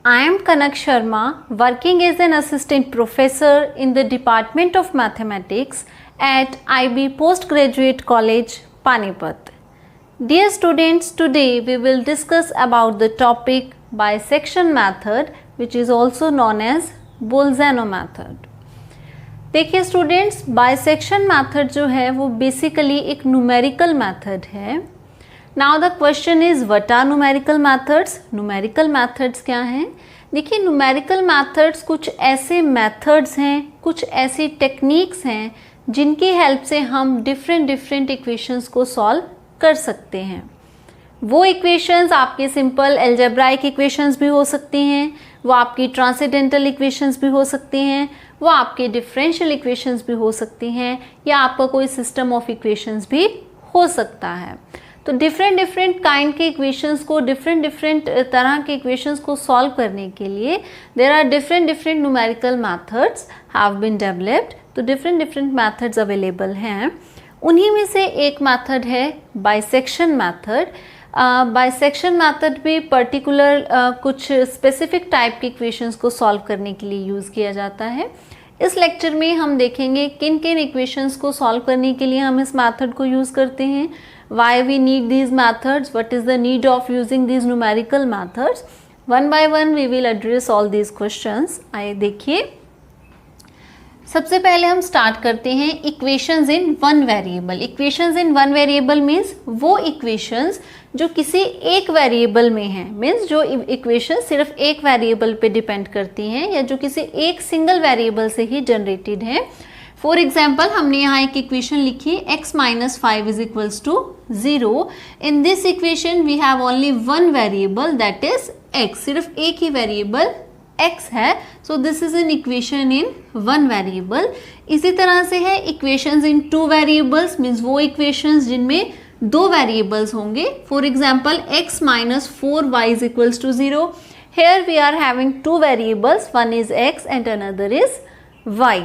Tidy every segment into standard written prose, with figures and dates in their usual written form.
I am Kanak Sharma, working as an assistant professor in the Department of Mathematics at IB Postgraduate College, Panipat. Dear students, today we will discuss about the topic bisection method, which is also known as Bolzano method. देखिए students, bisection method जो है वो basically एक numerical method है. Now the question is what are numerical methods. Numerical methods क्या हैं? देखिए, numerical methods कुछ ऐसे मेथड्स हैं, कुछ ऐसी टेक्निक्स हैं जिनकी हेल्प से हम डिफरेंट इक्वेशंस को सॉल्व कर सकते हैं. वो इक्वेशंस आपके सिंपल एल्जेब्राइक इक्वेशंस भी हो सकती हैं, वो आपकी ट्रांसेंडेंटल इक्वेशंस भी हो सकती हैं, वो आपके डिफरेंशियल इक्वेशंस भी हो सकती हैं, या आपका कोई सिस्टम ऑफ इक्वेशंस भी हो सकता है. तो डिफरेंट काइंड के इक्वेशंस को, डिफरेंट तरह के इक्वेशंस को सॉल्व करने के लिए there are different numerical methods have been developed. तो डिफरेंट मेथड्स अवेलेबल हैं. उन्हीं में से एक मेथड है बाइसेक्शन मेथड. बाइसेक्शन मेथड भी पर्टिकुलर कुछ स्पेसिफिक टाइप के इक्वेशंस को सॉल्व करने के लिए यूज़ किया जाता है. इस लेक्चर में हम देखेंगे किन किन इक्वेशंस को सॉल्व करने के लिए हम इस मेथड को यूज़ करते हैं, why we need these methods, what is the need of using these numerical methods. One by one we will address all these questions. आइए देखिए, सबसे पहले हम स्टार्ट करते हैं इक्वेशंस इन वन वेरिएबल. इक्वेशंस इन वन वेरिएबल मीन्स वो equations जो किसी एक वेरिएबल में हैं, मीन्स जो इक्वेशन सिर्फ एक वेरिएबल पे डिपेंड करती हैं या जो किसी एक सिंगल वेरिएबल से ही जनरेटेड है. फॉर एग्जाम्पल, हमने यहाँ एक इक्वेशन लिखी x minus 5 is equals to 0. In this equation we have only one variable that is x. सिर्फ एक ही वेरिएबल x है. So this is an equation in one variable. इसी तरह से है equations in two variables, means वो equations जिनमें दो वेरिएबल्स होंगे. For example, x minus 4y is equals to 0. Hair we are having two variables, one is x and another is y.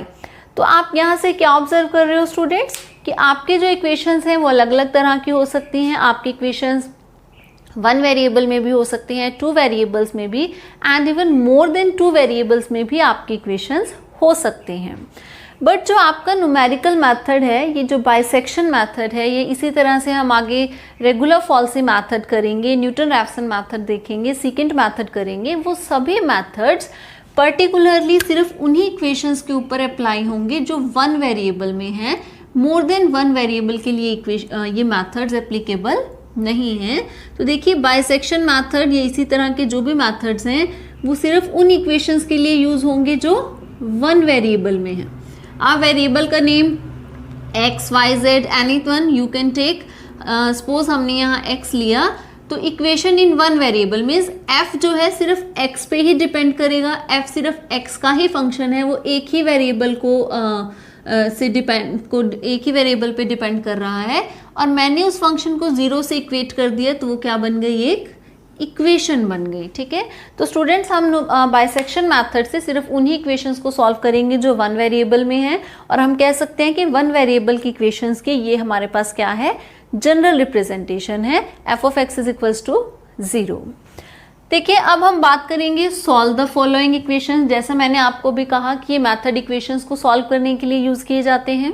तो आप यहाँ से क्या ऑब्जर्व कर रहे हो स्टूडेंट्स कि आपके जो इक्वेशंस हैं वो अलग अलग तरह की हो सकती हैं. आपकी इक्वेशंस वन वेरिएबल में भी हो सकती हैं, टू वेरिएबल्स में भी, and even more than two variables में भी आपकी इक्वेशंस हो सकते हैं. बट जो आपका न्यूमेरिकल मेथड है, ये जो बाइसेक्शन मेथड है, ये इसी तरह से हम आगे रेगुलर फॉल्सी मेथड करेंगे, न्यूटन रैफसन मेथड देखेंगे, सेकेंड मेथड करेंगे. वो सभी मेथड्स पर्टिकुलरली सिर्फ उन्हीं इक्वेशंस के ऊपर अप्लाई होंगे जो वन वेरिएबल में हैं. मोर देन वन वेरिएबल के लिए ये मेथड्स एप्लीकेबल नहीं हैं. तो देखिए, बाइसेक्शन मेथड या इसी तरह के जो भी मेथड्स हैं वो सिर्फ उन इक्वेशंस के लिए यूज होंगे जो वन वेरिएबल में हैं. आप वेरिएबल का name x, y, z anyone you can take. Suppose हमने यहाँ x लिया, तो equation in one variable means f जो है सिर्फ x पे ही डिपेंड करेगा. f सिर्फ x का ही फंक्शन है, वो एक ही वेरिएबल एक ही वेरिएबल पे डिपेंड कर रहा है. और मैंने उस फंक्शन को 0 से इक्वेट कर दिया, तो वो क्या बन गई, एक इक्वेशन बन गई. ठीक है. तो स्टूडेंट्स, हम बाइसेक्शन मेथड से सिर्फ उन्हीं इक्वेशंस को सॉल्व करेंगे जो वन वेरिएबल में हैं. और हम कह सकते हैं कि वन वेरिएबल की इक्वेशंस के ये हमारे पास क्या है, जनरल रिप्रेजेंटेशन है. f of x is equals to 0. देखिए, अब हम बात करेंगे सॉल्व द फॉलोइंग इक्वेशंस. जैसा मैंने आपको भी कहा कि ये मेथड इक्वेशंस को सॉल्व करने के लिए यूज किए जाते हैं.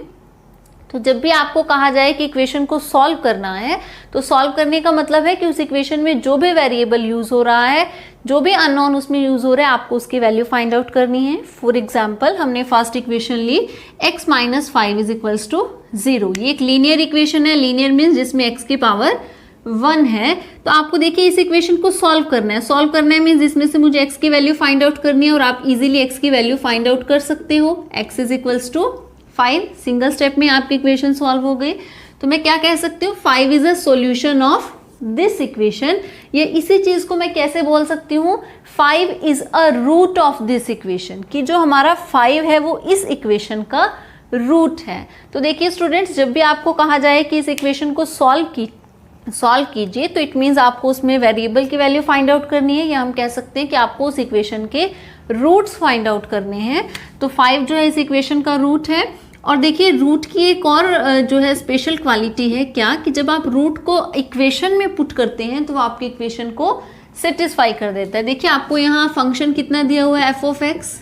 तो जब भी आपको कहा जाए कि इक्वेशन को सॉल्व करना है, तो सॉल्व करने का मतलब है कि उस इक्वेशन में जो भी वेरिएबल यूज हो रहा है, जो भी अननोन उसमें यूज हो रहा है, आपको उसकी वैल्यू फाइंड आउट करनी है. फॉर एग्जाम्पल, हमने फर्स्ट इक्वेशन ली x minus 5 is equals to 0. ये एक लीनियर इक्वेशन है. लीनियर मीन्स जिसमें x की पावर 1 है. तो आपको देखिए इस इक्वेशन को सॉल्व करना है. सॉल्व करना है मीन्स इसमें से मुझे x की वैल्यू फाइंड आउट करनी है, और आप इजीली x की वैल्यू फाइंड आउट कर सकते हो. x is equals to 5. Single step में आपकी इक्वेशन सॉल्व हो गई. तो मैं क्या कह सकती हूँ, 5 is a solution of this equation. ये इसी चीज को मैं कैसे बोल सकती हूँ, 5 is a root of this equation, कि जो हमारा 5 है वो इस इक्वेशन का रूट है. तो देखिए स्टूडेंट्स, जब भी आपको कहा जाए कि इस इक्वेशन को सॉल्व कीजिए, तो इट मीन्स आपको उसमें वेरिएबल की वैल्यू फाइंड आउट करनी है, या हम कह सकते हैं कि आपको उस इक्वेशन के रूट्स फाइंड आउट करने हैं. तो 5 जो है इस इक्वेशन का रूट है. और देखिए, रूट की एक और जो है स्पेशल क्वालिटी है क्या, कि जब आप रूट को इक्वेशन में पुट करते हैं तो वो आपकी इक्वेशन को सेटिस्फाई कर देता है। देखिए आपको यहाँ फंक्शन कितना दिया हुआ है, F of x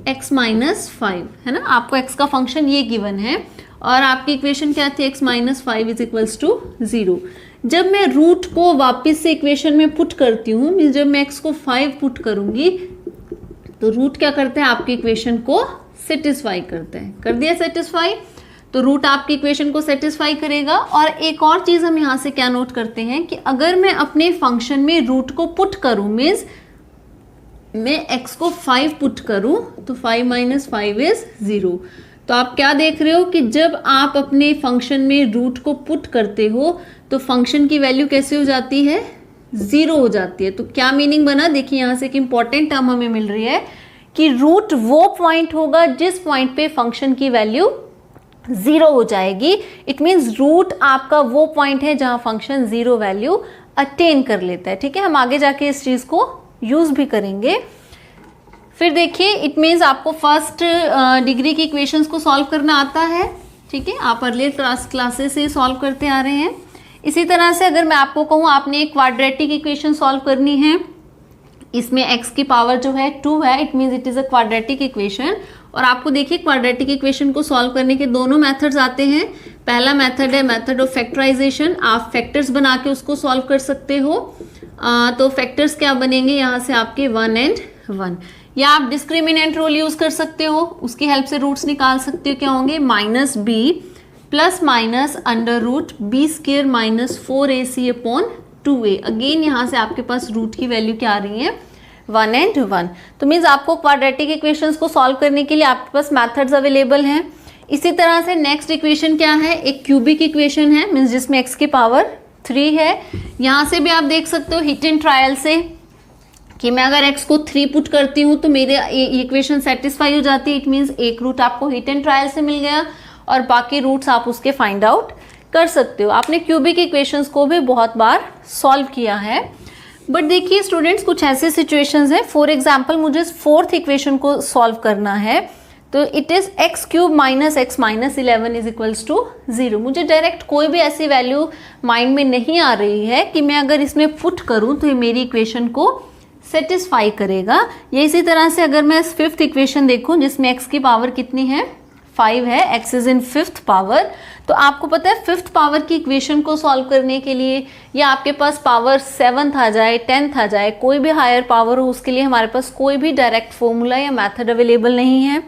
x minus 5 है ना, आपको एक्स का फंक्शन ये गिवन है और आपकी इक्वेशन क्या थी, x minus 5 is equals to 0। जब मैं रूट को वापस से इक्वेशन में पुट करती हूँ, मीन्स जब मैं एक्स को 5 पुट करूंगी तो रूट क्या करते हैं, आपकी इक्वेशन को सेटिस्फाई करते हैं। कर दिया सेटिस्फाई, तो रूट आपकी इक्वेशन को सेटिस्फाई करेगा। और एक और चीज हम यहाँ से क्या नोट करते हैं कि अगर मैं अपने फंक्शन में रूट को पुट करूं, मीन्स मैं x को 5 पुट करूं तो 5 माइनस 5 इज 0। तो आप क्या देख रहे हो कि जब आप अपने फंक्शन में रूट को पुट करते हो तो फंक्शन की वैल्यू कैसे हो जाती है, 0 हो जाती है। तो क्या मीनिंग बना, देखिए यहाँ से एक इंपॉर्टेंट टर्म हमें मिल रही है कि रूट वो पॉइंट होगा जिस पॉइंट पे फंक्शन की वैल्यू 0 हो जाएगी। इट मीन्स रूट आपका वो पॉइंट है जहां फंक्शन 0 वैल्यू अटेन कर लेता है। ठीक है, हम आगे जाके इस चीज को यूज भी करेंगे। फिर देखिए इट मीन्स आपको फर्स्ट डिग्री की इक्वेशंस को सॉल्व करना आता है। ठीक है, आप अर्लियर क्लासेस से सॉल्व करते आ रहे हैं। इसी तरह से अगर मैं आपको कहूँ आपने एक क्वाड्रेटिक इक्वेशन सॉल्व करनी है, इसमें x की पावर जो है 2 है, it means it is a quadratic equation. और आपको देखिए क्वाड्रेटिक इक्वेशन को सॉल्व करने के दोनों मेथड्स आते हैं। पहला मेथड है मेथड ऑफ फैक्टराइजेशन, आप फैक्टर्स बना के उसको सॉल्व कर सकते हो। तो फैक्टर्स क्या बनेंगे यहाँ से आपके 1 and 1, या आप डिस्क्रिमिनेंट रूल यूज कर सकते हो, उसकी हेल्प से रूट्स निकाल सकते हो। क्या होंगे, minus b plus minus under root b square minus 4ac upon 2a। Again यहाँ से आपके पास रूट की वैल्यू क्या आ रही है, 1 and 1। तो मीन्स आपको क्वाड्रेटिक इक्वेशंस को सॉल्व करने के लिए आपके पास मेथड्स अवेलेबल हैं। इसी तरह से नेक्स्ट इक्वेशन क्या है, एक क्यूबिक इक्वेशन है, मीन्स जिसमें x की पावर 3 है। यहाँ से भी आप देख सकते हो हिट एंड ट्रायल से कि मैं अगर x को 3 पुट करती हूँ तो मेरे इक्वेशन सेटिस्फाई हो जाती है। इट मीन्स एक रूट आपको हिट एंड ट्रायल से मिल गया और बाकी रूट्स आप उसके फाइंड आउट कर सकते हो। आपने क्यूबिक इक्वेशंस को भी बहुत बार सॉल्व किया है। बट देखिए स्टूडेंट्स, कुछ ऐसे सिचुएशंस हैं, फॉर एग्जांपल मुझे फोर्थ इक्वेशन को सॉल्व करना है, तो it is x cube minus x minus 11 is equals to 0। मुझे डायरेक्ट कोई भी ऐसी वैल्यू माइंड में नहीं आ रही है कि मैं अगर इसमें पुट करूं तो ये मेरी इक्वेशन को सेटिस्फाई करेगा। ये इसी तरह से अगर मैं फिफ्थ इक्वेशन देखूं जिसमें एक्स की पावर कितनी है, 5 है, x is in fifth power, तो आपको पता है फिफ्थ पावर की इक्वेशन को सॉल्व करने के लिए या आपके पास पावर 7th आ जाए 10th आ जाए, कोई भी हायर पावर हो, उसके लिए हमारे पास कोई भी डायरेक्ट फॉर्मूला या मेथड अवेलेबल नहीं है।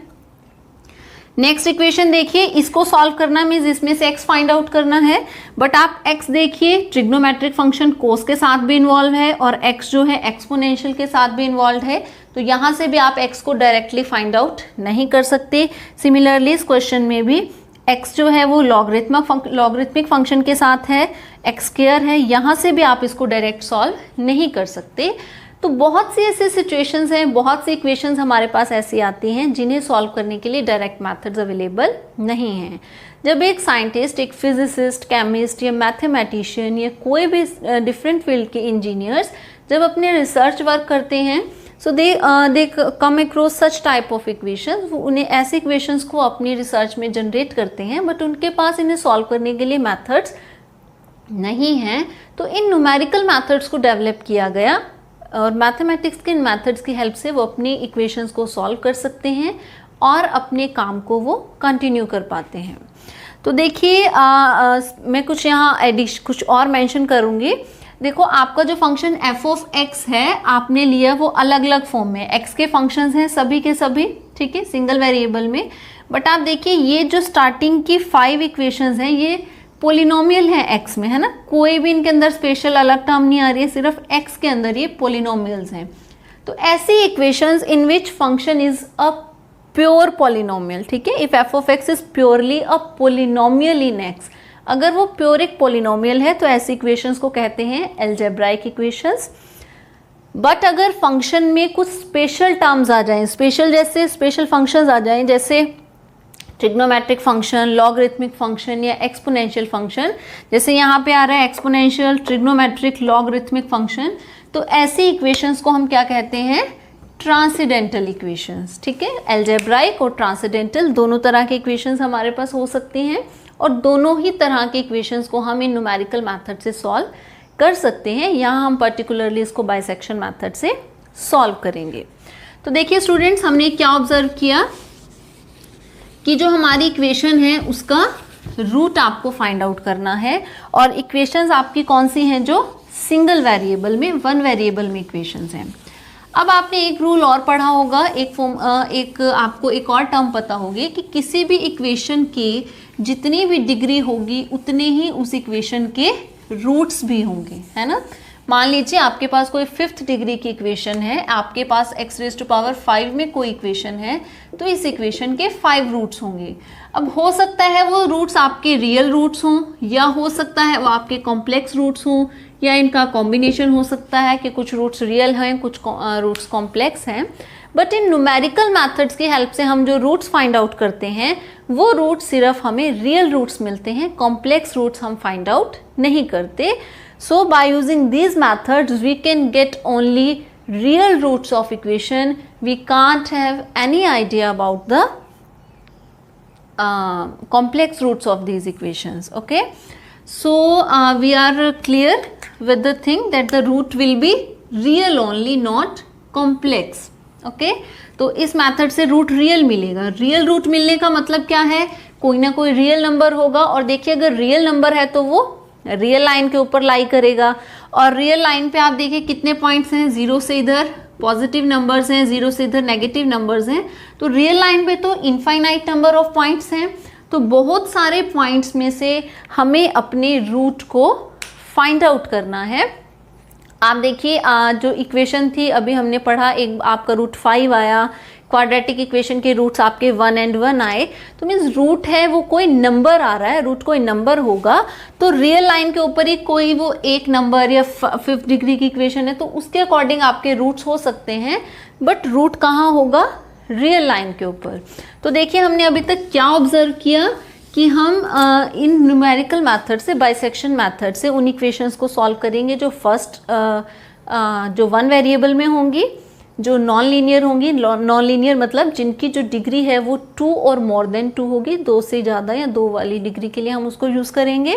नेक्स्ट इक्वेशन देखिए, इसको सॉल्व करना मीन्स इसमें से x फाइंड आउट करना है, बट आप x देखिए ट्रिग्नोमेट्रिक फंक्शन कोस के साथ भी इन्वॉल्व है और x जो है एक्सपोनेंशियल के साथ भी इन्वॉल्व है, तो यहाँ से भी आप x को डायरेक्टली फाइंड आउट नहीं कर सकते। सिमिलरली इस क्वेश्चन में भी x जो है वो लॉगरिथमिक फंक्शन के साथ है, x स्क्वायर है, यहाँ से भी आप इसको डायरेक्ट सॉल्व नहीं कर सकते। तो बहुत सी ऐसे सिचुएशंस हैं, बहुत सी इक्वेशंस हमारे पास ऐसी आती हैं जिन्हें सॉल्व करने के लिए डायरेक्ट मेथड्स अवेलेबल नहीं हैं। जब एक साइंटिस्ट, एक फिजिसिस्ट, केमिस्ट या मैथमेटिशियन या कोई भी डिफरेंट फील्ड के इंजीनियर्स जब अपने रिसर्च वर्क करते हैं, so they come across such type of equations, वो उन्हें ऐसे इक्वेशंस को अपनी रिसर्च में जनरेट करते हैं, बट उनके पास इन्हें सॉल्व करने के लिए मेथड्स नहीं हैं। तो इन न्यूमेरिकल मेथड्स को डेवलप किया गया और मैथमेटिक्स के इन मेथड्स की हेल्प से वो अपनी इक्वेशंस को सॉल्व कर सकते हैं और अपने काम को वो कंटिन्यू कर पाते हैं। तो देखिए मैं कुछ यहाँ कुछ और मेंशन करूँगी। देखो आपका जो फंक्शन f ऑफ x है आपने लिया वो अलग अलग फॉर्म में, x के फंक्शंस हैं सभी के सभी, ठीक है, सिंगल वेरिएबल में। बट आप देखिए ये जो स्टार्टिंग की 5 इक्वेशंस हैं ये पोलिनोमियल है x में, है ना, कोई भी इनके अंदर स्पेशल अलग टर्म नहीं आ रही है, सिर्फ x के अंदर ये पोलिनोमियल्स हैं। तो ऐसी equations in which function is a pure polynomial, ठीक है, if f of x is purely a polynomial in x, अगर वो प्योर एक पोलिनोमियल है तो ऐसी इक्वेशंस को कहते हैं एल्जेब्राइक इक्वेशंस। बट अगर फंक्शन में कुछ स्पेशल टर्म्स आ जाएं, स्पेशल फंक्शंस आ जाएं, जैसे ट्रिग्नोमेट्रिक फंक्शन, लॉगरिथमिक फंक्शन या एक्सपोनेंशियल फंक्शन, जैसे यहाँ पे आ रहा है एक्सपोनेंशियल, ट्रिग्नोमेट्रिक, लॉगरिथमिक फंक्शन, तो ऐसी इक्वेशंस को हम क्या कहते हैं, ट्रांसेंडेंटल इक्वेशंस, ठीक है। एल्जेब्राइक और ट्रांसेंडेंटल दोनों तरह के इक्वेशंस हमारे पास हो सकती हैं और दोनों ही तरह के इक्वेशंस को हम इन न्यूमेरिकल मेथड से सॉल्व कर सकते हैं। यहाँ हम पर्टिकुलरली इसको बाइसेक्शन मेथड से सॉल्व करेंगे। तो देखिए स्टूडेंट्स, हमने क्या ऑब्जर्व किया कि जो हमारी इक्वेशन है उसका रूट आपको फाइंड आउट करना है, और इक्वेशंस आपकी कौन सी हैं, जो सिंगल वेरिएबल में, वन वेरिएबल में इक्वेशंस हैं। अब आपने एक रूल और पढ़ा होगा, आपको एक और टर्म पता होगी कि किसी भी इक्वेशन के जितनी भी डिग्री होगी उतने ही उस इक्वेशन के रूट्स भी होंगे, है ना। मान लीजिए आपके पास कोई 5th डिग्री की इक्वेशन है, आपके पास x⁵ में कोई इक्वेशन है, तो इस इक्वेशन के 5 रूट्स होंगे। अब हो सकता है वो रूट्स आपके रियल रूट्स हों, या हो सकता है वो आपके कॉम्प्लेक्स रूट्स हों, या इनका कॉम्बिनेशन हो सकता है कि कुछ रूट्स रियल हैं, कुछ रूट्स कॉम्प्लेक्स हैं। बट इन न्यूमेरिकल मैथड्स की हेल्प से हम जो रूट्स फाइंड आउट करते हैं वो रूट्स सिर्फ हमें रियल रूट्स मिलते हैं, कॉम्प्लेक्स रूट्स हम फाइंड आउट नहीं करते। So by using these methods we can get only real roots of equation. We can't have any idea about the complex roots of these equations. Okay, so we are clear with the thing that the root will be real only, not complex. Okay, तो इस method से root real मिलेगा। Real root मिलने का मतलब क्या है, कोई ना कोई रियल नंबर होगा, और देखिए अगर रियल नंबर है तो वो रियल लाइन के ऊपर लाई करेगा, और रियल लाइन पे आप देखिए कितने पॉइंट्स हैं, 0 से इधर पॉजिटिव नंबर्स हैं, 0 से इधर नेगेटिव नंबर्स हैं। तो रियल लाइन पे तो इनफाइनाइट नंबर ऑफ पॉइंट्स हैं, तो बहुत सारे पॉइंट्स में से हमें अपने रूट को फाइंड आउट करना है। आप देखिए जो इक्वेशन थी अभी हमने पढ़ा, एक आपका रूट 5 आया, क्वाड्रेटिक इक्वेशन के रूट्स आपके 1 and 1 आए, तो मीन्स रूट है वो कोई नंबर आ रहा है, रूट कोई नंबर होगा, तो रियल लाइन के ऊपर ही कोई वो एक नंबर या 5th डिग्री की इक्वेशन है तो उसके अकॉर्डिंग आपके रूट्स हो सकते हैं, बट रूट कहाँ होगा, रियल लाइन के ऊपर। तो देखिए हमने अभी तक क्या ऑब्जर्व किया कि हम इन न्यूमेरिकल मैथड से, बाइसेक्शन मैथड से उन इक्वेशंस को सॉल्व करेंगे जो फर्स्ट जो 1 वेरिएबल में होंगी, जो नॉन लीनियर होंगी, नॉन लीनियर मतलब जिनकी जो डिग्री है वो 2 और मोर देन 2 होगी, 2 से ज़्यादा या 2 वाली डिग्री के लिए हम उसको यूज़ करेंगे।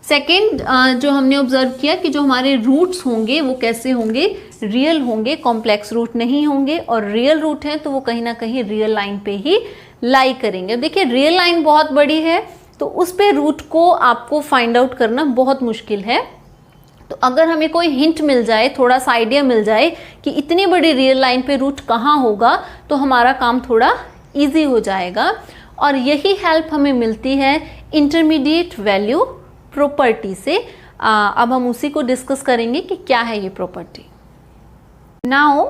सेकेंड जो हमने ऑब्जर्व किया कि जो हमारे रूट्स होंगे वो कैसे होंगे, रियल होंगे, कॉम्प्लेक्स रूट नहीं होंगे, और रियल रूट है तो वो कहीं ना कहीं रियल लाइन पे ही लाई करेंगे। देखिए रियल लाइन बहुत बड़ी है तो उस पे रूट को आपको फाइंड आउट करना बहुत मुश्किल है। तो अगर हमें कोई हिंट मिल जाए, थोड़ा सा आइडिया मिल जाए कि इतनी बड़ी रियल लाइन पे रूट कहाँ होगा, तो हमारा काम थोड़ा इजी हो जाएगा। और यही हेल्प हमें मिलती है इंटरमीडिएट वैल्यू प्रॉपर्टी से। अब हम उसी को डिस्कस करेंगे कि क्या है ये property. Now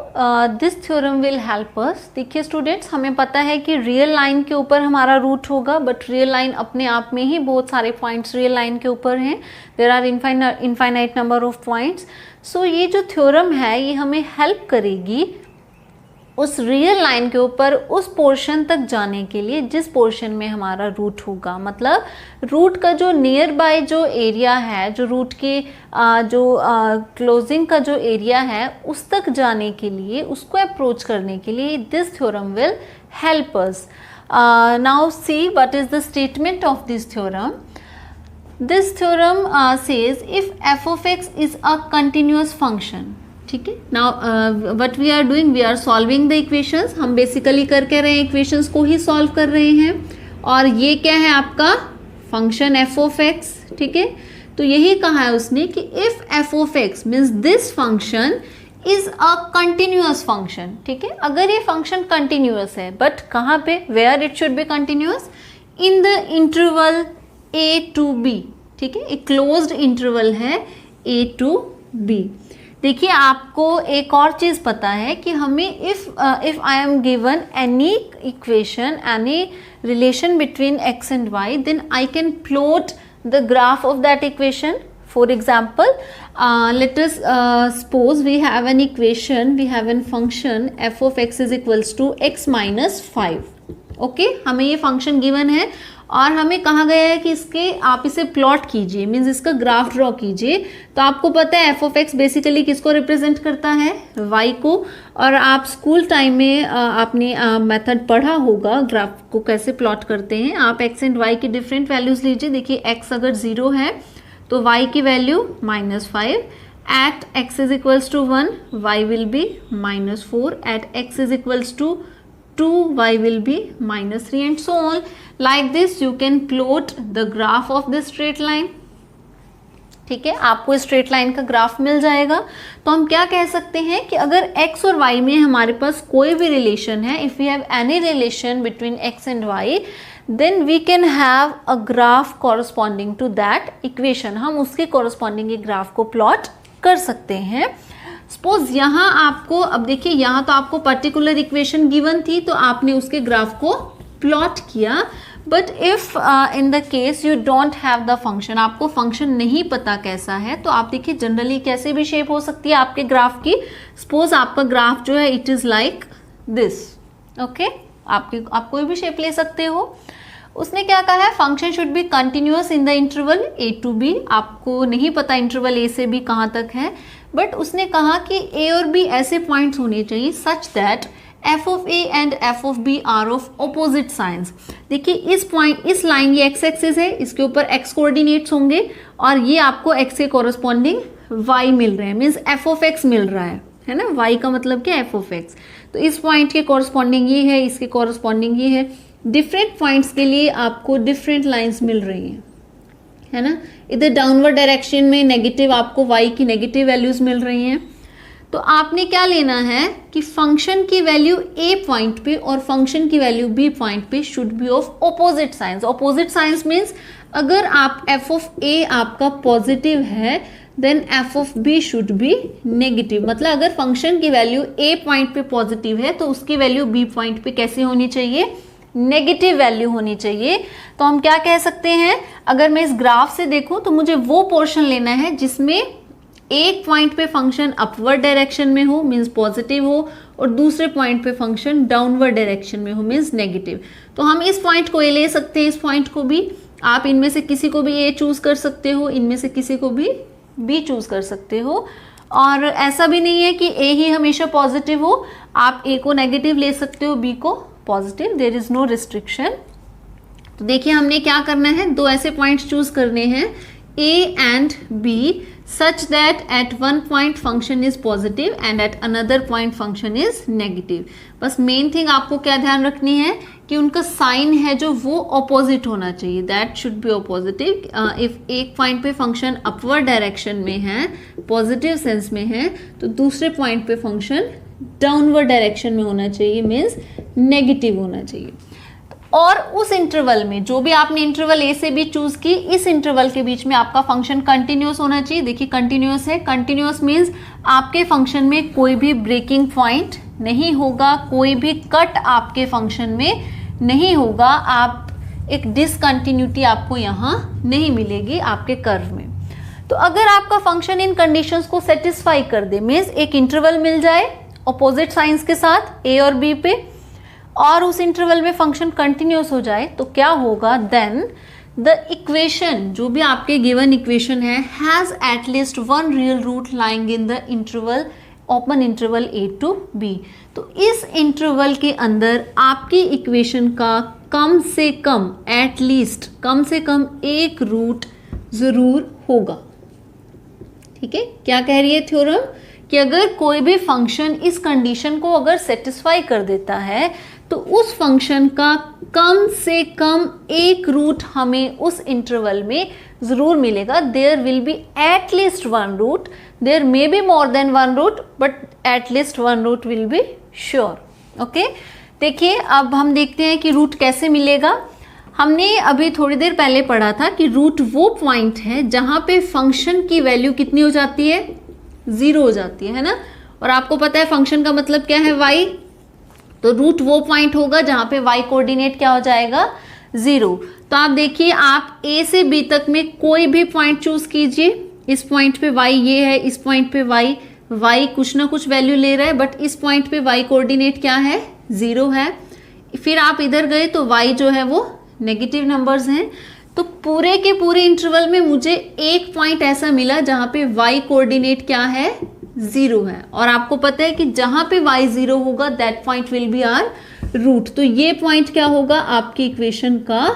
this theorem will help अस। देखिए स्टूडेंट्स, हमें पता है कि रियल लाइन के ऊपर हमारा रूट होगा, बट रियल लाइन अपने आप में ही बहुत सारे पॉइंट्स रियल लाइन के ऊपर हैं, there are infinite number of points. So ये जो थ्योरम है ये हमें हेल्प करेगी उस रियल लाइन के ऊपर उस पोर्शन तक जाने के लिए जिस पोर्शन में हमारा रूट होगा। मतलब रूट का जो नियर बाय जो एरिया है, जो रूट के क्लोजिंग का जो एरिया है उस तक जाने के लिए, उसको अप्रोच करने के लिए this theorem will help us. Now see what is the statement of this theorem. This theorem says if f of x is a continuous function, ठीक है। Now what we are doing, we are solving the equations. हम basically कर के रहे हैं, equations को ही solve कर रहे हैं, और ये क्या है आपका फंक्शन एफ ऑफ एक्स, ठीक है। तो यही कहा है उसने कि if f of x means this function is a continuous function, ठीक है। अगर ये फंक्शन कंटिन्यूअस है, बट कहाँ पे, where it should be continuous, in the interval a to b, ठीक है। एक क्लोज्ड इंटरवल है a to b। देखिए आपको एक और चीज़ पता है कि हमें if I am given any equation, any relation between x and y, then I can plot the graph of that equation. For example, let us suppose we have an equation, we have a function f of x is equals to x minus 5. Okay, हमें ये function given है और हमें कहा गया है कि इसके आप इसे प्लॉट कीजिए, मीन्स इसका ग्राफ ड्रॉ कीजिए। तो आपको पता है एफ ऑफ एक्स बेसिकली किसको रिप्रेजेंट करता है, वाई को। और आप स्कूल टाइम में आपने मेथड पढ़ा होगा ग्राफ को कैसे प्लॉट करते हैं। आप एक्स एंड वाई की डिफरेंट वैल्यूज लीजिए। देखिए एक्स अगर 0 है तो y की value -5, at x is equals to 1 y will be -4, at x is equals to 2 y will be -3 and so on. Like this you can plot the graph of this straight line. ठीक है, आपको straight line का graph मिल जाएगा। तो हम क्या कह सकते हैं कि अगर x और y में हमारे पास कोई भी रिलेशन है, if we have any relation between x and y, then we can have a graph corresponding to that equation. हम उसके कॉरस्पॉन्डिंग ग्राफ को प्लॉट कर सकते हैं। सपोज यहाँ आपको, अब देखिए यहाँ तो आपको पर्टिकुलर इक्वेशन गिवन थी तो आपने उसके ग्राफ को प्लॉट किया, but if in the case you don't have the function, आपको फंक्शन नहीं पता कैसा है, तो आप देखिए जनरली कैसे भी शेप हो सकती है आपके ग्राफ की। सपोज आपका ग्राफ जो है it is like this, okay, आप कोई भी शेप ले सकते हो। उसने क्या कहा है, function should be continuous in the interval a to b। आपको नहीं पता इंटरवल a से b कहाँ तक है, बट उसने कहा कि a और b ऐसे पॉइंट्स होने चाहिए such that f of a and f of b are of opposite signs. देखिए इस पॉइंट, इस लाइन, ये x एक्सिस है, इसके ऊपर x कोऑर्डिनेट्स होंगे और ये आपको x के कॉरस्पॉन्डिंग y मिल रहे हैं, मीन्स f of x मिल रहा है ना। y का मतलब क्या, f of x। तो इस पॉइंट के कॉरस्पॉन्डिंग ये है, इसके कॉरस्पॉन्डिंग ये है। डिफरेंट पॉइंट्स के लिए आपको डिफरेंट लाइंस मिल रही हैं, है ना। इधर डाउनवर्ड डायरेक्शन में नेगेटिव, आपको y की नेगेटिव वैल्यूज मिल रही हैं। तो आपने क्या लेना है कि फंक्शन की वैल्यू a पॉइंट पे और फंक्शन की वैल्यू b पॉइंट पे should be of opposite signs. Opposite signs means अगर आप f ऑफ a आपका पॉजिटिव है then f of b should be negative. मतलब अगर फंक्शन की वैल्यू a पॉइंट पे पॉजिटिव है तो उसकी वैल्यू b पॉइंट पे कैसी होनी चाहिए, नेगेटिव वैल्यू होनी चाहिए। तो हम क्या कह सकते हैं, अगर मैं इस ग्राफ से देखूं तो मुझे वो पोर्शन लेना है जिसमें एक पॉइंट पे फंक्शन अपवर्ड डायरेक्शन में हो, मींस पॉजिटिव हो, और दूसरे पॉइंट पे फंक्शन डाउनवर्ड डायरेक्शन में हो, मींस नेगेटिव। तो हम इस पॉइंट को ए ले सकते हैं, इस पॉइंट को भी। आप इनमें से किसी को भी ए चूज कर सकते हो, इनमें से किसी को भी बी चूज कर सकते हो। और ऐसा भी नहीं है कि ए ही हमेशा पॉजिटिव हो, आप ए को नेगेटिव ले सकते हो, बी को positive, there is no restriction. तो देखिए हमने क्या करना है, दो ऐसे पॉइंट्स चूज करने हैं a and b such that at one point function is positive and at another point function is negative। बस मेन थिंग आपको क्या ध्यान रखनी है कि उनका साइन है जो वो ऑपोजिट होना चाहिए, दैट शुड बी ऑपोजिटिव। इफ एक पॉइंट पे फंक्शन अपवर्ड डायरेक्शन में है, पॉजिटिव सेंस में है, तो दूसरे पॉइंट पे फंक्शन डाउनवर्ड डायरेक्शन में होना चाहिए, मीन्स नेगेटिव होना चाहिए। और उस इंटरवल में जो भी आपने इंटरवल ए से बी चूज की, इस इंटरवल के बीच में आपका फंक्शन कंटिन्यूअस होना चाहिए। देखिए कंटिन्यूअस है, कंटिन्यूअस मीन्स आपके फंक्शन में कोई भी ब्रेकिंग पॉइंट नहीं होगा, कोई भी कट आपके फंक्शन में नहीं होगा, आप एक डिसकंटिन्यूटी आपको यहाँ नहीं मिलेगी आपके कर्व में। तो अगर आपका फंक्शन इन कंडीशंस को सेटिस्फाई कर दे, मीन्स एक इंटरवल मिल जाए ऑपोजिट साइंस के साथ ए और बी पे, और उस इंटरवल में फंक्शन कंटिन्यूअस हो जाए, तो क्या होगा, देन द इक्वेशन, जो भी आपके गिवन इक्वेशन है, has at least one real root lying in the interval, open interval a to b। तो इस इंटरवल के अंदर आपकी इक्वेशन का कम से कम, एटलीस्ट कम से कम एक रूट जरूर होगा। ठीक है, क्या कह रही है थ्योरम, कि अगर कोई भी फंक्शन इस कंडीशन को अगर सेटिस्फाई कर देता है तो उस फंक्शन का कम से कम एक रूट हमें उस इंटरवल में जरूर मिलेगा। There will be at least one root, there may be more than one root, but at least one root will be sure. Okay, देखिए अब हम देखते हैं कि रूट कैसे मिलेगा। हमने अभी थोड़ी देर पहले पढ़ा था कि रूट वो पॉइंट है जहां पे फंक्शन की वैल्यू कितनी हो जाती है, 0 हो जाती है ना। और आपको पता है फंक्शन का मतलब क्या है, y। तो रूट वो पॉइंट होगा जहां पे y कोऑर्डिनेट क्या हो जाएगा, 0। तो आप देखिए, आप a से b तक में कोई भी पॉइंट चूज कीजिए। इस पॉइंट पे y ये है, इस पॉइंट पे y कुछ ना कुछ वैल्यू ले रहा है, बट इस पॉइंट पे y कोऑर्डिनेट क्या है, 0 है। फिर आप इधर गए तो y जो है वो नेगेटिव नंबर्स हैं। तो पूरे के पूरे इंटरवल में मुझे एक पॉइंट ऐसा मिला जहां पे y कोऑर्डिनेट क्या है, 0 है। और आपको पता है कि जहां पे y 0 होगा that point will be our root. तो ये पॉइंट क्या होगा, आपकी इक्वेशन का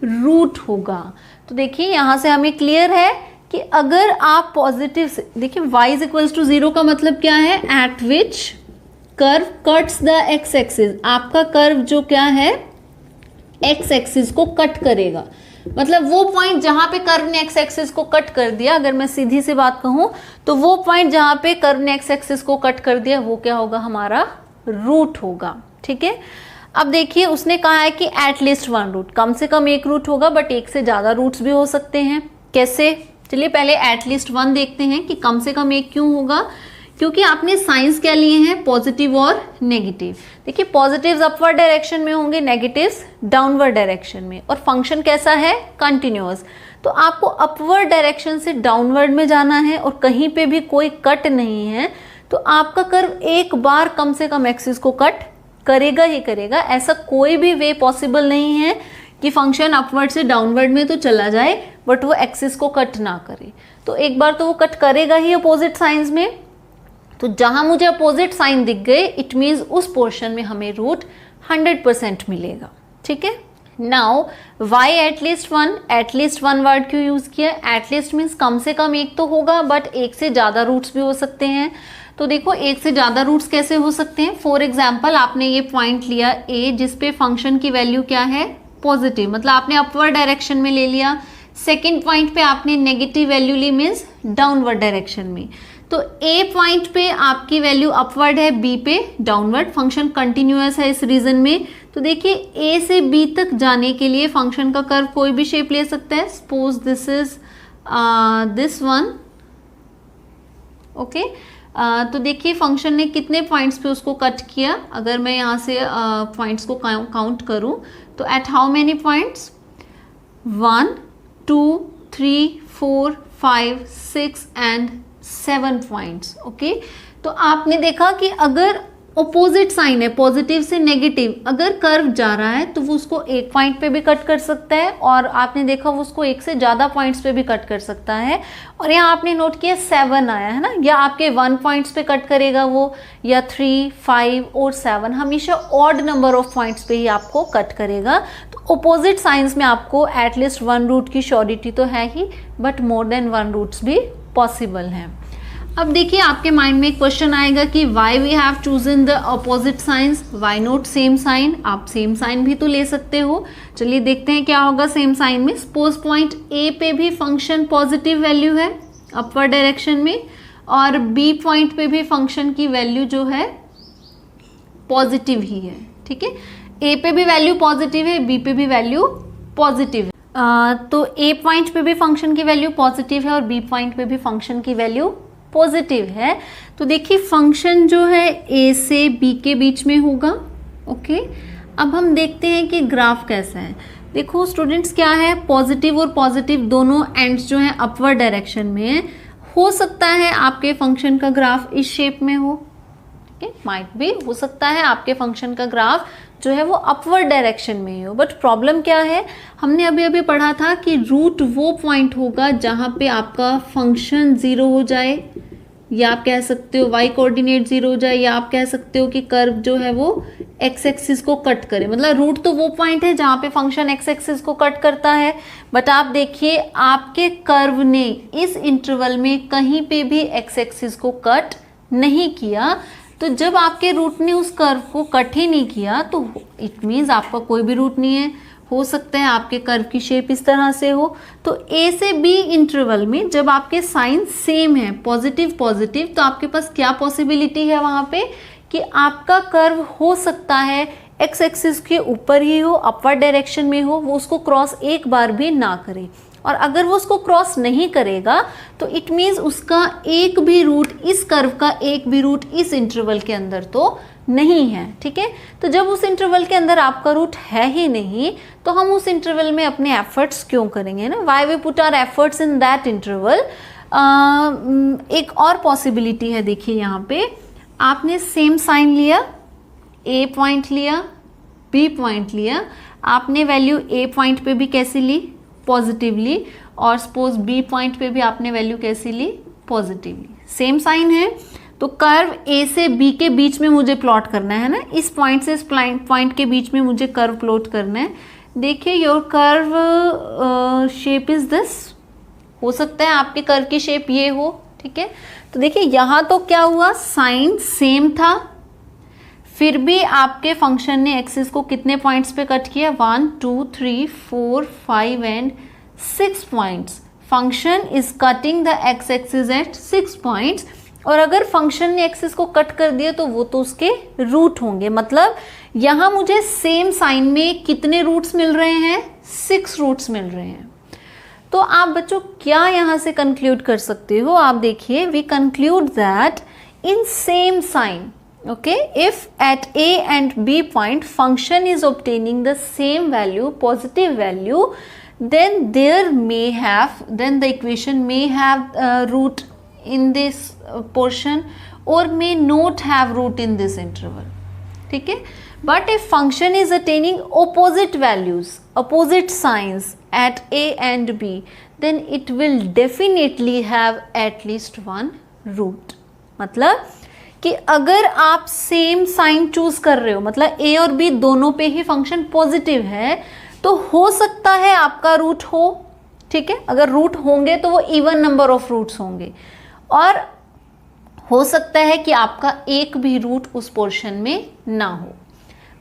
रूट होगा। तो देखिए यहां से हमें क्लियर है कि अगर आप पॉजिटिव से देखिए y इज इक्वल्स टू 0 का मतलब क्या है, eight which curve cuts the x axis, आपका कर्व जो क्या है एक्स एक्सिस को कट करेगा, मतलब वो पॉइंट जहां पे कर्व ने एक्स एक्सिस को कट कर दिया, अगर मैं सीधी सी बात कहूं तो वो पॉइंट जहां पे कर्व ने एक्स एक्सिस को कट कर दिया वो क्या होगा, हमारा रूट होगा। ठीक है, अब देखिए उसने कहा है कि एटलीस्ट वन रूट, कम से कम एक रूट होगा, बट एक से ज्यादा रूट्स भी हो सकते हैं। कैसे, चलिए पहले एटलीस्ट वन देखते हैं कि कम से कम एक क्यों होगा, क्योंकि आपने साइंस क्या लिए हैं, पॉजिटिव और नेगेटिव। देखिए पॉजिटिव्स अपवर्ड डायरेक्शन में होंगे, नेगेटिव्स डाउनवर्ड डायरेक्शन में, और फंक्शन कैसा है, कंटिन्यूअस। तो आपको अपवर्ड डायरेक्शन से डाउनवर्ड में जाना है और कहीं पे भी कोई कट नहीं है, तो आपका कर्व एक बार कम से कम एक्सिस को कट करेगा ही करेगा। ऐसा कोई भी वे पॉसिबल नहीं है कि फंक्शन अपवर्ड से डाउनवर्ड में तो चला जाए बट वो एक्सिस को कट ना करे, तो एक बार तो वो कट करेगा ही अपोजिट साइंस में। तो जहां मुझे अपोजिट साइन दिख गए इट मीन्स उस पोर्शन में हमें रूट 100% मिलेगा। ठीक है, now why at least one word क्यों यूज किया, एटलीस्ट मीन्स कम से कम एक तो होगा, बट एक से ज्यादा रूट्स भी हो सकते हैं। तो देखो एक से ज्यादा रूट्स कैसे हो सकते हैं, फॉर एग्जाम्पल आपने ये पॉइंट लिया ए जिसपे फंक्शन की वैल्यू क्या है, पॉजिटिव, मतलब आपने अपवर्ड डायरेक्शन में ले लिया। सेकेंड पॉइंट पे आपने नेगेटिव वैल्यू ली, मीन्स डाउनवर्ड डायरेक्शन में। तो ए पॉइंट पे आपकी वैल्यू अपवर्ड है, बी पे डाउनवर्ड, फंक्शन कंटिन्यूअस है इस रीजन में। तो देखिए ए से बी तक जाने के लिए फंक्शन का कर्व कोई भी शेप ले सकता है, suppose this is this one. Okay, तो देखिए फंक्शन ने कितने पॉइंट्स पे उसको कट किया, अगर मैं यहाँ से पॉइंट्स को काउंट करूँ तो at how many points, 1 2 3 4 5 6 and 7 points. Okay, तो आपने देखा कि अगर ऑपोजिट साइन है, पॉजिटिव से नेगेटिव, अगर कर्व जा रहा है तो वो उसको एक पॉइंट पे भी कट कर सकता है, और आपने देखा वो उसको एक से ज़्यादा पॉइंट्स पे भी कट कर सकता है। और यहाँ आपने नोट किया 7 आया है ना, या आपके 1 पॉइंट्स पे कट करेगा वो, या 3 5 और 7, हमेशा ऑड नंबर ऑफ पॉइंट्स पे ही आपको कट करेगा। तो ऑपोजिट साइंस में आपको एटलीस्ट वन रूट की श्योरिटी तो है ही, but more than one roots भी पॉसिबल हैं। अब देखिए आपके माइंड में एक क्वेश्चन आएगा कि why we have chosen the opposite signs, why not same sign, आप सेम साइन भी तो ले सकते हो। चलिए देखते हैं क्या होगा सेम साइन में। सपोज पॉइंट ए पे भी फंक्शन पॉजिटिव वैल्यू है अपवर्ड डायरेक्शन में, और बी पॉइंट पे भी फंक्शन की वैल्यू जो है पॉजिटिव ही है। ठीक है, ए पे भी वैल्यू पॉजिटिव है, बी पे भी वैल्यू पॉजिटिव है। तो ए पॉइंट पे भी फंक्शन की वैल्यू पॉजिटिव है और बी पॉइंट पे भी फंक्शन की वैल्यू पॉजिटिव है। तो देखिए फंक्शन जो है ए से बी के बीच में होगा। ओके, अब हम देखते हैं कि ग्राफ कैसा है। देखो स्टूडेंट्स क्या है, पॉजिटिव और पॉजिटिव दोनों एंड्स जो हैं अपवर्ड डायरेक्शन में हो सकता है आपके फंक्शन का ग्राफ इस शेप में हो। ठीक है, माइट भी हो सकता है आपके फंक्शन का ग्राफ जो है वो अपवर्ड डायरेक्शन में ही हो, बट प्रॉब्लम क्या है, हमने अभी अभी पढ़ा था कि रूट वो पॉइंट होगा जहां पे आपका फंक्शन 0 हो जाए, या आप कह सकते हो y कोऑर्डिनेट 0 हो जाए, या आप कह सकते हो कि कर्व जो है वो x एक्सिस को कट करे। मतलब रूट तो वो पॉइंट है जहां पे फंक्शन x एक्सिस को कट करता है, बट आप देखिए आपके कर्व ने इस इंटरवल में कहीं पे भी x एक्सिस को कट नहीं किया। तो जब आपके रूट ने उस कर्व को कट ही नहीं किया तो इट मीन्स आपका कोई भी रूट नहीं है। हो सकता है आपके कर्व की शेप इस तरह से हो। तो ए से बी इंटरवल में जब आपके साइन सेम है, पॉजिटिव पॉजिटिव, तो आपके पास क्या पॉसिबिलिटी है वहाँ पे कि आपका कर्व हो सकता है एक्स एक्सिस के ऊपर ही हो, अपवर्ड डायरेक्शन में हो, वो उसको क्रॉस एक बार भी ना करे। और अगर वो उसको क्रॉस नहीं करेगा तो इट मीन्स उसका एक भी रूट, इस कर्व का एक भी रूट इस इंटरवल के अंदर तो नहीं है। ठीक है, तो जब उस इंटरवल के अंदर आपका रूट है ही नहीं तो हम उस इंटरवल में अपने एफर्ट्स क्यों करेंगे ना, why we put our efforts in that interval. एक और पॉसिबिलिटी है, देखिए यहाँ पे आपने सेम साइन लिया, ए पॉइंट लिया, बी पॉइंट लिया, आपने वैल्यू ए पॉइंट पे भी कैसी ली, पॉजिटिवली, और सपोज बी पॉइंट पे भी आपने वैल्यू कैसी ली, पॉजिटिवली। सेम साइन है तो कर्व ए से बी के बीच में मुझे प्लॉट करना है ना, इस पॉइंट से इस पॉइंट के बीच में मुझे कर्व प्लॉट करना है। देखिए your curve shape is this. हो सकता है आपके कर्व की शेप ये हो, ठीक है। तो देखिए यहाँ तो क्या हुआ, साइन सेम था, फिर भी आपके फंक्शन ने एक्सिस को कितने पॉइंट्स पे कट किया, 1 2 3 4 5 and 6 points. Function is cutting the x axis at 6 points. और अगर फंक्शन ने एक्सिस को कट कर दिया तो वो तो उसके रूट होंगे, मतलब यहाँ मुझे सेम साइन में कितने रूट्स मिल रहे हैं, 6 रूट्स मिल रहे हैं। तो आप बच्चों क्या यहाँ से कंक्लूड कर सकते हो, आप देखिए, we conclude that in same sign, okay, if at a and b point function is obtaining the same value, positive value, then then the equation may have root in this portion or may not have root in this interval, ठीक है। but if function is attaining opposite values, opposite signs at a and b, then it will definitely have at least one root। मतलब कि अगर आप same sign choose कर रहे हो, मतलब ए और बी दोनों पे ही फंक्शन पॉजिटिव है, तो हो सकता है आपका रूट हो, ठीक है। अगर रूट होंगे तो वो इवन नंबर ऑफ रूट्स होंगे, और हो सकता है कि आपका एक भी रूट उस पोर्शन में ना हो।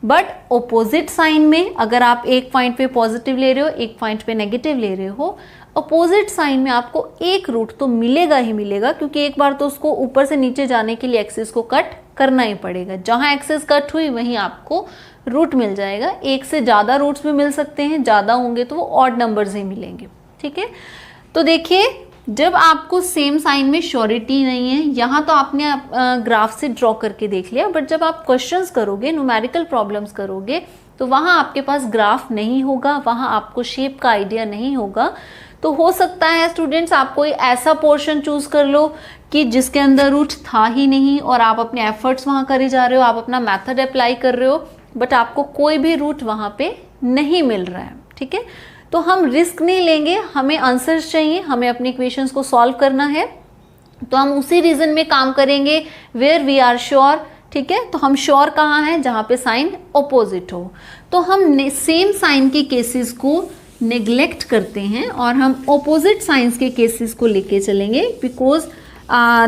बट ऑपोजिट साइन में अगर आप एक पॉइंट पे पॉजिटिव ले रहे हो, एक पॉइंट पे नेगेटिव ले रहे हो, अपोजिट साइन में आपको एक रूट तो मिलेगा ही मिलेगा, क्योंकि एक बार तो उसको ऊपर से नीचे जाने के लिए एक्सिस को कट करना ही पड़ेगा। जहां एक्सिस कट हुई वहीं आपको रूट मिल जाएगा। एक से ज़्यादा रूट्स भी मिल सकते हैं, ज़्यादा होंगे तो वो ऑड नंबर्स ही मिलेंगे, ठीक है। तो देखिए, जब आपको सेम साइन में श्योरिटी नहीं है, यहाँ तो आपने ग्राफ से ड्रॉ करके देख लिया, बट जब आप क्वेश्चंस करोगे, न्यूमेरिकल प्रॉब्लम्स करोगे, तो वहाँ आपके पास ग्राफ नहीं होगा, वहाँ आपको शेप का आइडिया नहीं होगा। तो हो सकता है स्टूडेंट्स आप कोई ऐसा पोर्शन चूज कर लो कि जिसके अंदर रूट था ही नहीं, और आप अपने एफर्ट्स वहाँ करे जा रहे हो, आप अपना मेथड अप्लाई कर रहे हो, बट आपको कोई भी रूट वहाँ पे नहीं मिल रहा है, ठीक है। तो हम रिस्क नहीं लेंगे, हमें आंसर्स चाहिए, हमें अपनी इक्वेशंस को सॉल्व करना है, तो हम उसी रीजन में काम करेंगे वेयर वी आर श्योर, ठीक है। तो हम श्योर कहाँ हैं, जहाँ पे साइन अपोजिट हो। तो हम सेम साइन के केसेस को नेग्लेक्ट करते हैं और हम ऑपोजिट साइंस के केसेस को लेके चलेंगे, because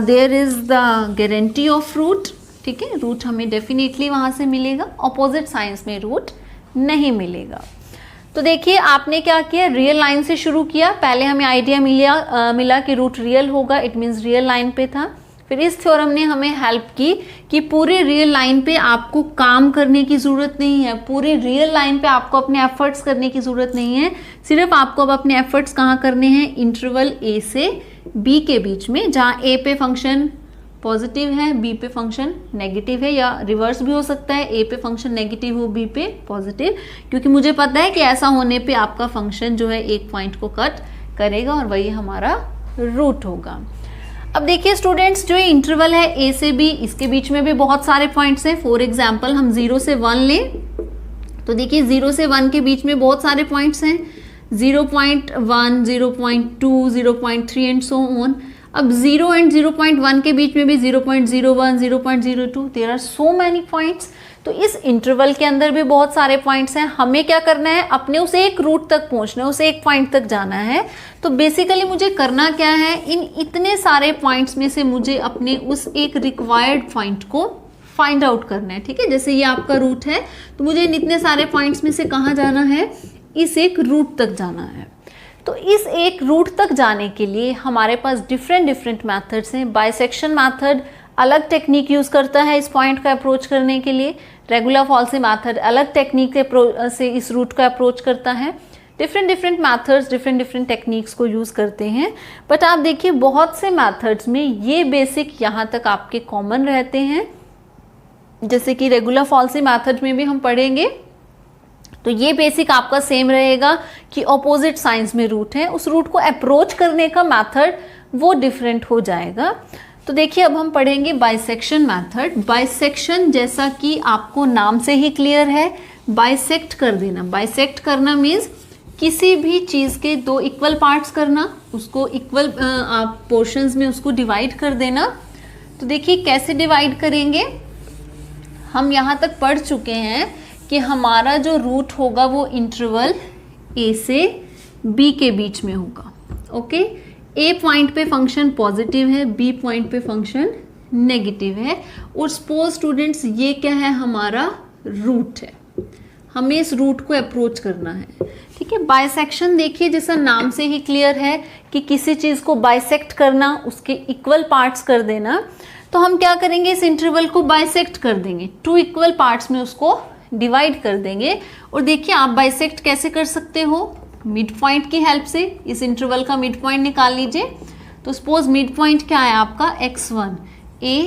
there is the guarantee of root, ठीक है। रूट हमें डेफिनेटली वहाँ से मिलेगा, ऑपोजिट साइंस में रूट नहीं मिलेगा। तो देखिए, आपने क्या किया, रियल लाइन से शुरू किया। पहले हमें आइडिया मिला कि रूट रियल होगा, इट मीन्स रियल लाइन पे था। फिर इस थ्योरम ने हमें हेल्प की कि पूरे रियल लाइन पे आपको काम करने की ज़रूरत नहीं है, पूरे रियल लाइन पे आपको अपने एफर्ट्स करने की ज़रूरत नहीं है, सिर्फ आपको अब अपने एफर्ट्स कहाँ करने हैं, इंटरवल ए से बी के बीच में, जहाँ ए पे फंक्शन पॉजिटिव है, बी पे फंक्शन नेगेटिव है, या रिवर्स भी हो सकता है, ए पे फंक्शन नेगेटिव हो, बी पे पॉजिटिव, क्योंकि मुझे पता है कि ऐसा होने पे आपका फंक्शन जो है एक पॉइंट को कट करेगा और वही हमारा रूट होगा। अब देखिए स्टूडेंट्स, जो इंटरवल है ए से बी, इसके बीच में भी बहुत सारे पॉइंट्स हैं। फॉर एग्जाम्पल हम 0 से 1 लें, तो देखिए 0 से 1 के बीच में बहुत सारे पॉइंट्स हैं, 0.1, 0.2, 0.3 एंड सो ऑन। अब 0 एंड 0.1 के बीच में भी 0.01, 0.02, there are so many points. तो इस इंटरवल के अंदर भी बहुत सारे पॉइंट्स हैं। हमें क्या करना है, अपने उस एक रूट तक पहुंचना है, उस एक पॉइंट तक जाना है। तो बेसिकली मुझे करना क्या है, इन इतने सारे पॉइंट्स में से मुझे अपने उस एक रिक्वायर्ड पॉइंट को फाइंड आउट करना है, ठीक है। जैसे ये आपका रूट है, तो मुझे इन इतने सारे पॉइंट्स में से कहाँ जाना है, इस एक रूट तक जाना है। तो इस एक रूट तक जाने के लिए हमारे पास डिफरेंट मैथड्स हैं। बाइसेक्शन मैथड अलग टेक्निक यूज़ करता है इस पॉइंट का अप्रोच करने के लिए, रेगुलर फॉल्सी मैथड अलग टेक्निक से इस रूट का अप्रोच करता है। डिफरेंट मैथड्स डिफरेंट टेक्निक्स को यूज़ करते हैं। बट आप देखिए, बहुत से मैथड्स में ये बेसिक यहाँ तक आपके कॉमन रहते हैं, जैसे कि रेगुलर फॉल्सी मैथड में भी हम पढ़ेंगे, तो ये बेसिक आपका सेम रहेगा कि ऑपोजिट साइंस में रूट है, उस रूट को अप्रोच करने का मैथड वो डिफरेंट हो जाएगा। तो देखिए, अब हम पढ़ेंगे बाइसेक्शन मैथड। बाइसेक्शन, जैसा कि आपको नाम से ही क्लियर है, बाइसेक्ट कर देना। बाइसेक्ट करना मीन्स किसी भी चीज़ के दो इक्वल पार्ट्स करना, उसको इक्वल पोर्शंस में उसको डिवाइड कर देना। तो देखिए कैसे डिवाइड करेंगे, हम यहाँ तक पढ़ चुके हैं कि हमारा जो रूट होगा वो इंटरवल ए से बी के बीच में होगा, ओके। ए पॉइंट पे फंक्शन पॉजिटिव है, बी पॉइंट पे फंक्शन नेगेटिव है, और सपोज स्टूडेंट्स ये क्या है, हमारा रूट है, हमें इस रूट को अप्रोच करना है। ठीक है, बाइसेक्शन देखिए जैसा नाम से ही क्लियर है कि किसी चीज को बाइसेक्ट करना, उसके इक्वल पार्ट्स कर देना। तो हम क्या करेंगे, इस इंटरवल को बाइसेक्ट कर देंगे, 2 इक्वल पार्ट्स में उसको डिवाइड कर देंगे। और देखिए आप बाइसेक्ट कैसे कर सकते हो, मिड पॉइंट की हेल्प से। इस इंटरवल का मिड पॉइंट निकाल लीजिए। तो सपोज मिड पॉइंट क्या है आपका, x1 a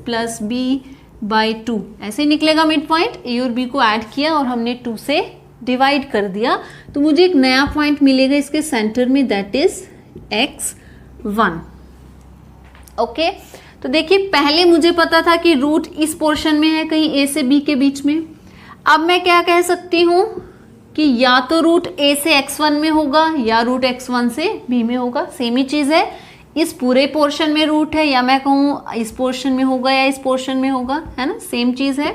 plus B by 2, ऐसे निकलेगा मिड पॉइंट। ए और बी को ऐड किया और हमने 2 से डिवाइड कर दिया, तो मुझे एक नया पॉइंट मिलेगा इसके सेंटर में, दैट इज x1। ओके, तो देखिए पहले मुझे पता था कि रूट इस पोर्शन में है, कहीं a से b के बीच में। अब मैं क्या कह सकती हूँ कि या तो रूट a से x1 में होगा या रूट x1 से b में होगा, सेम ही चीज़ है। इस पूरे पोर्शन में रूट है, या मैं कहूँ इस पोर्शन में होगा या इस पोर्शन में होगा, है ना, सेम चीज़ है।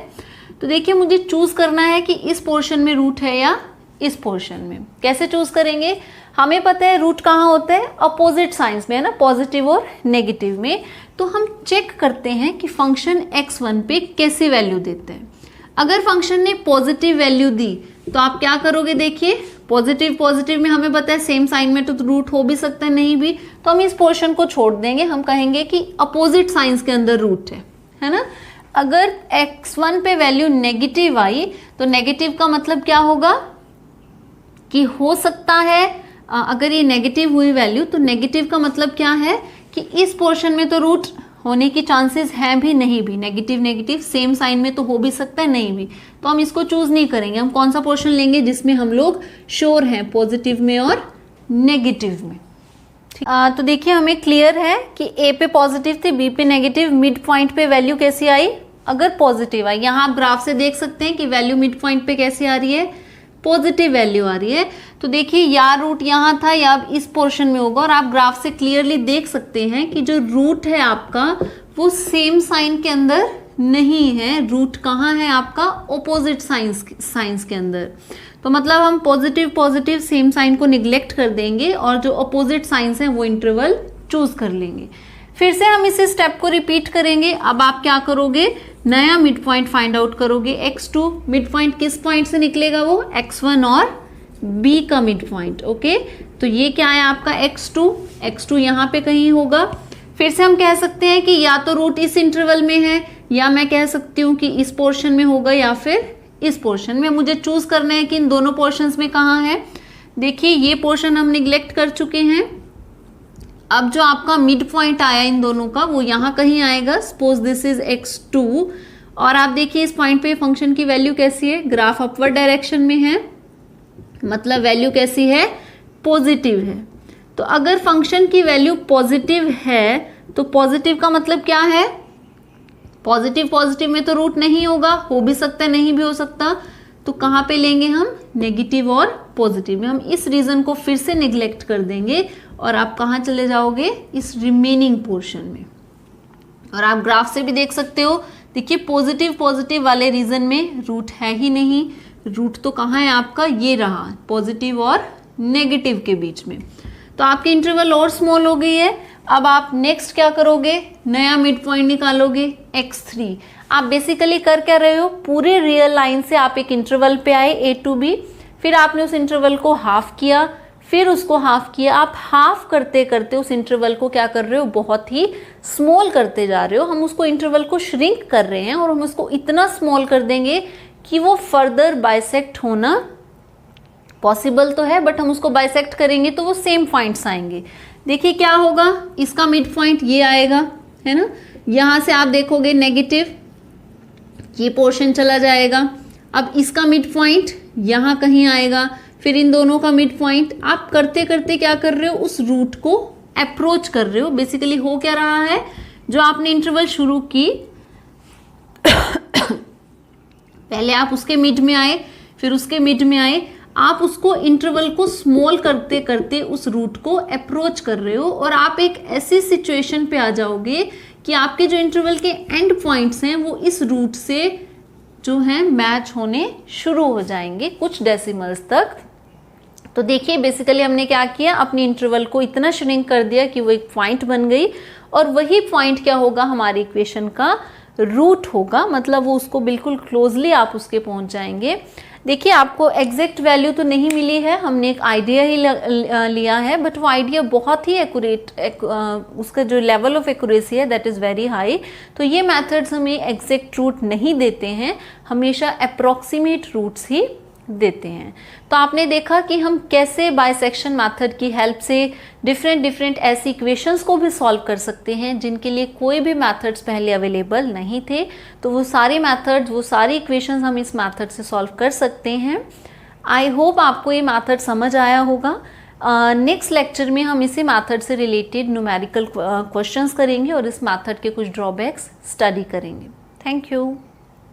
तो देखिए मुझे चूज़ करना है कि इस पोर्शन में रूट है या इस पोर्शन में। कैसे चूज़ करेंगे, हमें पता है रूट कहाँ होता है, अपोजिट साइंस में, है ना, पॉजिटिव और नेगेटिव में। तो हम चेक करते हैं कि फंक्शन x1 पे कैसी वैल्यू देते हैं। अगर फंक्शन ने पॉजिटिव वैल्यू दी तो आप क्या करोगे, देखिए पॉजिटिव पॉजिटिव में हमें पता है सेम साइन में तो रूट हो भी सकता है, नहीं भी, तो हम इस पोर्शन को छोड़ देंगे। हम कहेंगे कि अपोजिट साइंस के अंदर रूट है ना। अगर x1 पे वैल्यू नेगेटिव आई तो नेगेटिव का मतलब क्या होगा कि हो सकता है, अगर ये नेगेटिव हुई वैल्यू तो नेगेटिव का मतलब क्या है कि इस पोर्शन में तो रूट होने की चांसेस हैं भी, नहीं भी। नेगेटिव नेगेटिव सेम साइन में तो हो भी सकता है, नहीं भी, तो हम इसको चूज नहीं करेंगे। हम कौन सा पोर्शन लेंगे जिसमें हम लोग श्योर हैं, पॉजिटिव में और नेगेटिव में। तो देखिए हमें क्लियर है कि ए पे पॉजिटिव थी, बी पे नेगेटिव, मिड पॉइंट पे वैल्यू कैसी आई, अगर पॉजिटिव आई। यहाँ आप ग्राफ से देख सकते हैं कि वैल्यू मिड पॉइंट पे कैसी आ रही है, पॉजिटिव वैल्यू आ रही है। तो देखिए या रूट यहाँ था या इस पोर्शन में होगा, और आप ग्राफ से क्लियरली देख सकते हैं कि जो रूट है आपका वो सेम साइन के अंदर नहीं है। रूट कहाँ है आपका, ऑपोजिट साइंस के अंदर। तो मतलब हम पॉजिटिव पॉजिटिव सेम साइन को निग्लेक्ट कर देंगे और जो अपोजिट साइंस है वो इंटरवल चूज कर लेंगे। फिर से हम इसी स्टेप को रिपीट करेंगे। अब आप क्या करोगे, नया मिड पॉइंट फाइंड आउट करोगे, x2। मिड पॉइंट किस पॉइंट से निकलेगा, वो x1 और b का मिड पॉइंट। ओके, तो ये क्या है आपका x2 यहाँ पे कहीं होगा। फिर से हम कह सकते हैं कि या तो रूट इस इंटरवल में है, या मैं कह सकती हूँ कि इस पोर्शन में होगा या फिर इस पोर्शन में। मुझे चूज करना है कि इन दोनों पोर्शंस में कहाँ है। देखिए ये पोर्शन हम निग्लेक्ट कर चुके हैं। अब जो आपका मिड पॉइंट आया इन दोनों का वो यहाँ कहीं आएगा। सपोज दिस इज x2, और आप देखिए इस पॉइंट पे फंक्शन की वैल्यू कैसी है, ग्राफ अपवर्ड डायरेक्शन में है, मतलब वैल्यू कैसी है, पॉजिटिव है। तो अगर फंक्शन की वैल्यू पॉजिटिव है तो पॉजिटिव का मतलब क्या है, पॉजिटिव पॉजिटिव में तो रूट नहीं होगा, हो भी सकता है नहीं भी हो सकता। तो कहाँ पे लेंगे हम, नेगेटिव और पॉजिटिव में। हम इस रीजन को फिर से निग्लेक्ट कर देंगे और आप कहाँ चले जाओगे, इस रिमेनिंग पोर्शन में। और आप ग्राफ से भी देख सकते हो, देखिए पॉजिटिव पॉजिटिव वाले रीजन में रूट है ही नहीं। रूट तो कहाँ है आपका, ये रहा, पॉजिटिव और नेगेटिव के बीच में। तो आपकी इंटरवल और स्मॉल हो गई है। अब आप नेक्स्ट क्या करोगे, नया मिड पॉइंट निकालोगे x3। आप बेसिकली कर क्या रहे हो, पूरे रियल लाइन से आप एक इंटरवल पे आए a to b, फिर आपने उस इंटरवल को हाफ किया, फिर उसको हाफ किया। आप हाफ करते करते उस इंटरवल को क्या कर रहे हो, बहुत ही स्मॉल करते जा रहे हो। हम उसको इंटरवल को श्रिंक कर रहे हैं और हम उसको इतना स्मॉल कर देंगे कि वो फर्दर बाइसेक्ट होना पॉसिबल तो है, बट हम उसको बाइसेक्ट करेंगे तो वो सेम पॉइंट्स आएंगे। देखिए क्या होगा, इसका मिड पॉइंट ये आएगा, है ना। यहाँ से आप देखोगे नेगेटिव, ये पोर्शन चला जाएगा। अब इसका मिड पॉइंट यहाँ कहीं आएगा, फिर इन दोनों का मिड पॉइंट। आप करते करते क्या कर रहे हो, उस रूट को अप्रोच कर रहे हो। बेसिकली हो क्या रहा है, जो आपने इंटरवल शुरू की पहले आप उसके मिड में आए, फिर उसके मिड में आए, आप उसको इंटरवल को स्मॉल करते करते उस रूट को अप्रोच कर रहे हो। और आप एक ऐसी सिचुएशन पे आ जाओगे कि आपके जो इंटरवल के एंड पॉइंट्स हैं वो इस रूट से जो है मैच होने शुरू हो जाएंगे कुछ डेसिमल्स तक। तो देखिए बेसिकली हमने क्या किया, अपनी इंटरवल को इतना श्रिंक कर दिया कि वो एक पॉइंट बन गई, और वही पॉइंट क्या होगा, हमारी इक्वेशन का रूट होगा, मतलब वो उसको बिल्कुल क्लोजली आप उसके पहुंच जाएंगे। देखिए आपको एग्जैक्ट वैल्यू तो नहीं मिली है, हमने एक आइडिया ही लिया है, बट वो आइडिया बहुत ही एक्यूरेट, उसका जो लेवल ऑफ एक्यूरेसी है दैट इज़ वेरी हाई। तो ये मेथड्स हमें एग्जैक्ट रूट नहीं देते हैं, हमेशा अप्रॉक्सीमेट रूट्स ही देते हैं। तो आपने देखा कि हम कैसे बाइसेक्शन मेथड की हेल्प से डिफरेंट ऐसी इक्वेशंस को भी सॉल्व कर सकते हैं जिनके लिए कोई भी मेथड्स पहले अवेलेबल नहीं थे। तो वो सारे मेथड्स, वो सारी इक्वेशंस हम इस मेथड से सॉल्व कर सकते हैं। आई होप आपको ये मेथड समझ आया होगा। नेक्स्ट लेक्चर में हम इसी मेथड से रिलेटेड न्यूमेरिकल क्वेश्चंस करेंगे और इस मेथड के कुछ ड्रॉबैक्स स्टडी करेंगे। Thank you.